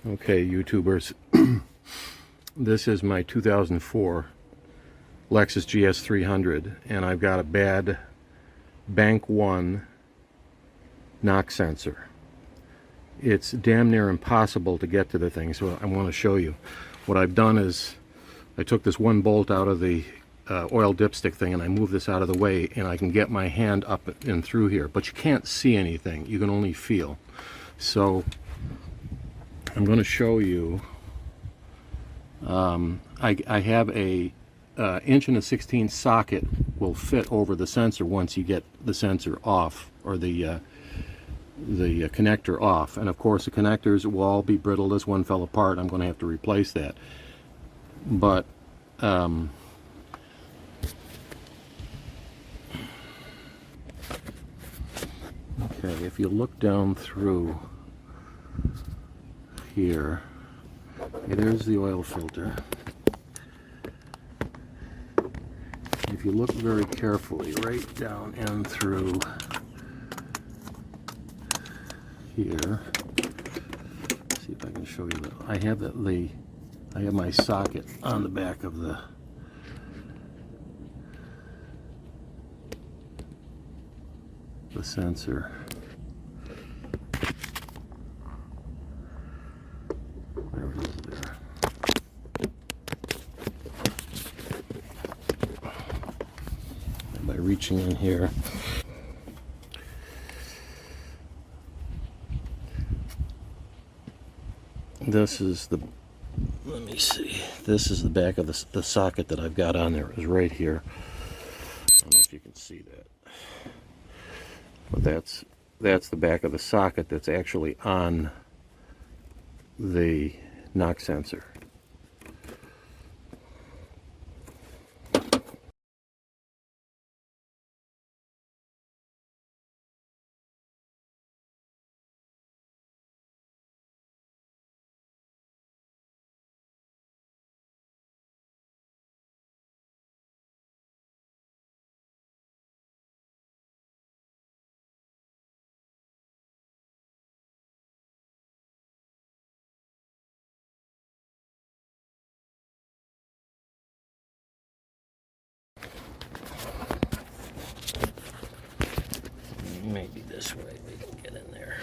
Okay, YouTubers, this is my 2004 Lexus GS300, and I've got a bad Bank 1 knock sensor. It's damn near impossible to get to the thing, so I want to show you. What I've done is I took this one bolt out of the oil dipstick thing, and I moved this out of the way, and I can get my hand up and through here, but you can't see anything. You can only feel. So I'm going to show you. I have a 1.16" socket will fit over the sensor once you get the sensor off, or the connector off. And of course the connectors will all be brittle. This one fell apart. I'm going to have to replace that. But okay, if you look down through here, okay, there's the oil filter. If you look very carefully right down and through here, see if I can show you that. I have my socket on the back of the sensor. Where is it there? And by reaching in here, this is the, let me see, this is the back of the socket that I've got on there. Is right here. I don't know if you can see that, but that's the back of the socket that's actually on the knock sensor. Maybe this way we can get in there.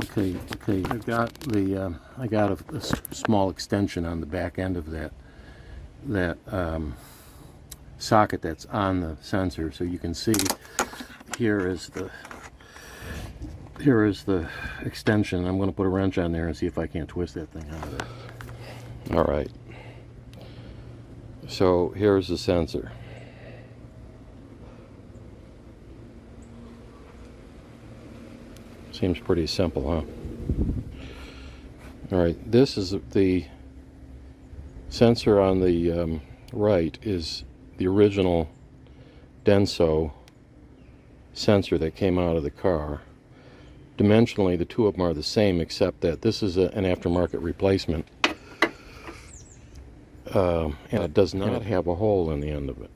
Okay. I got a small extension on the back end of that socket that's on the sensor, so you can see here is the extension. I'm going to put a wrench on there and see if I can't twist that thing out of there. All right. So here's the sensor. Seems pretty simple, huh? All right, this is the sensor on the right is the original Denso sensor that came out of the car. Dimensionally, the two of them are the same, except that this is an aftermarket replacement, and it does not have a hole in the end of it.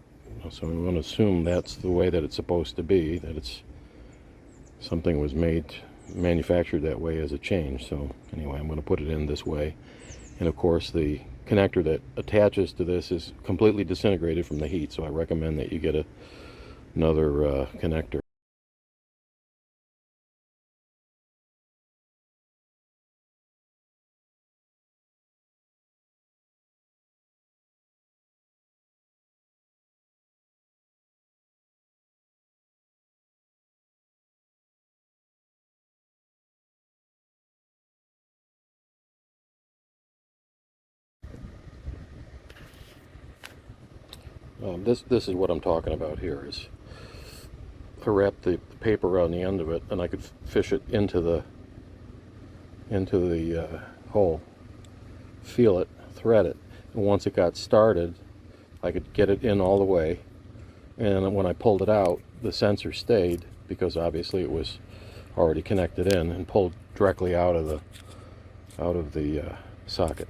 So I'm going to assume that's the way that it's supposed to be, that it's something was manufactured that way as a change. So anyway, I'm going to put it in this way, and of course the connector that attaches to this is completely disintegrated from the heat, so I recommend that you get another connector. This is what I'm talking about here. Is I wrapped the paper around the end of it, and I could fish it into the hole, feel it, thread it, and once it got started, I could get it in all the way, and when I pulled it out, the sensor stayed because obviously it was already connected in and pulled directly out of the socket.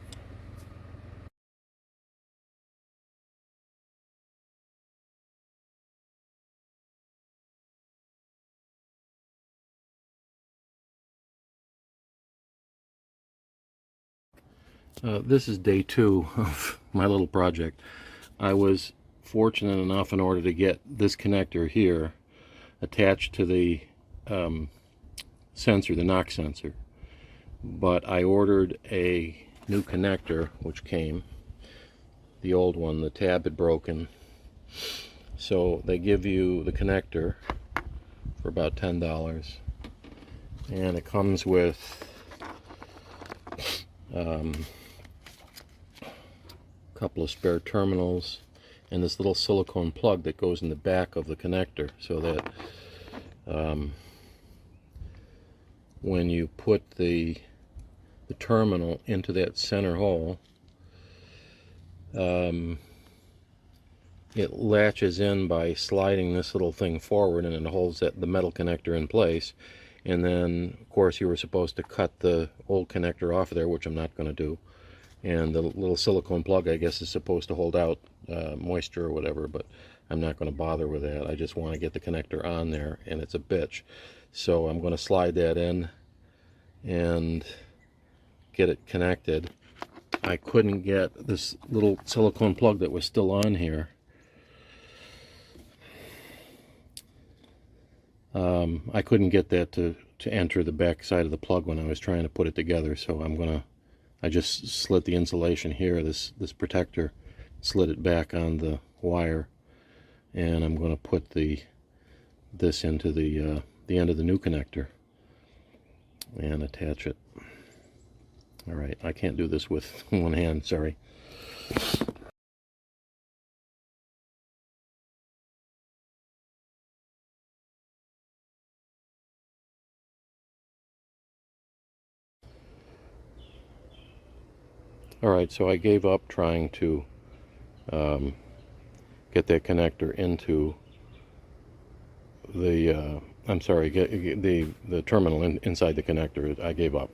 This is day 2 of my little project. I was fortunate enough, in order to get this connector here attached to the sensor, the knock sensor, but I ordered a new connector which came. The old one, the tab had broken, so they give you the connector for about $10, and it comes with a couple of spare terminals and this little silicone plug that goes in the back of the connector, so that when you put the terminal into that center hole, it latches in by sliding this little thing forward, and it holds the metal connector in place. And then, of course, you were supposed to cut the old connector off of there, which I'm not going to do. And the little silicone plug, I guess, is supposed to hold out moisture or whatever, but I'm not going to bother with that. I just want to get the connector on there, and it's a bitch. So I'm going to slide that in and get it connected. I couldn't get this little silicone plug that was still on here. I couldn't get that to enter the back side of the plug when I was trying to put it together, so I just slit the insulation here, this protector, slid it back on the wire, and I'm going to put this into the end of the new connector and attach it. Alright, I can't do this with one hand, sorry. Alright, so I gave up trying to get that connector into the, get the terminal inside the connector. I gave up.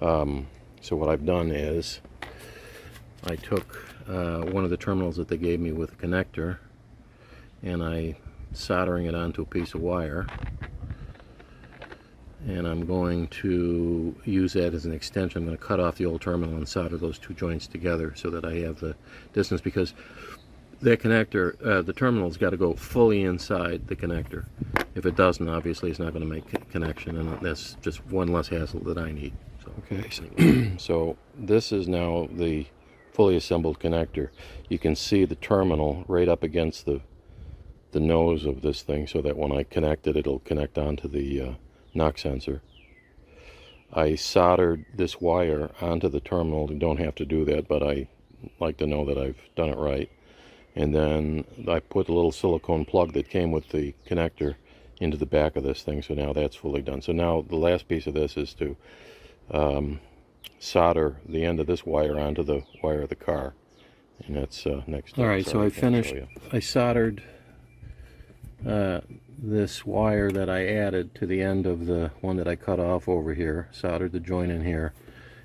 So what I've done is I took one of the terminals that they gave me with a connector, and I soldering it onto a piece of wire, and I'm going to use that as an extension. I'm going to cut off the old terminal and solder those two joints together so that I have the distance, because that connector, the terminal's got to go fully inside the connector. If it doesn't, obviously it's not going to make a connection, and that's just one less hassle that I need. So, okay, so this is now the fully assembled connector. You can see the terminal right up against the nose of this thing, so that when I connect it, it'll connect onto the knock sensor. I soldered this wire onto the terminal. You don't have to do that, but I like to know that I've done it right. And then I put a little silicone plug that came with the connector into the back of this thing, so now that's fully done. So now the last piece of this is to solder the end of this wire onto the wire of the car, and that's next. All right, so I finished. I soldered this wire that I added to the end of the one that I cut off over here, soldered the joint in here,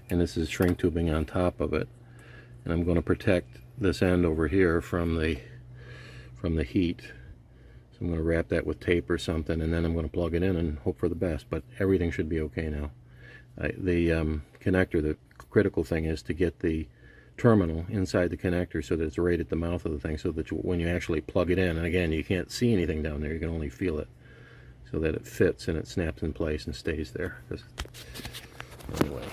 and this is shrink tubing on top of it, and I'm going to protect this end over here from the heat. So I'm going to wrap that with tape or something, and then I'm going to plug it in and hope for the best, but everything should be okay now. The connector, the critical thing is to get the terminal inside the connector so that it's right at the mouth of the thing, so that when you actually plug it in, and again, you can't see anything down there, you can only feel it, so that it fits and it snaps in place and stays there. Anyway.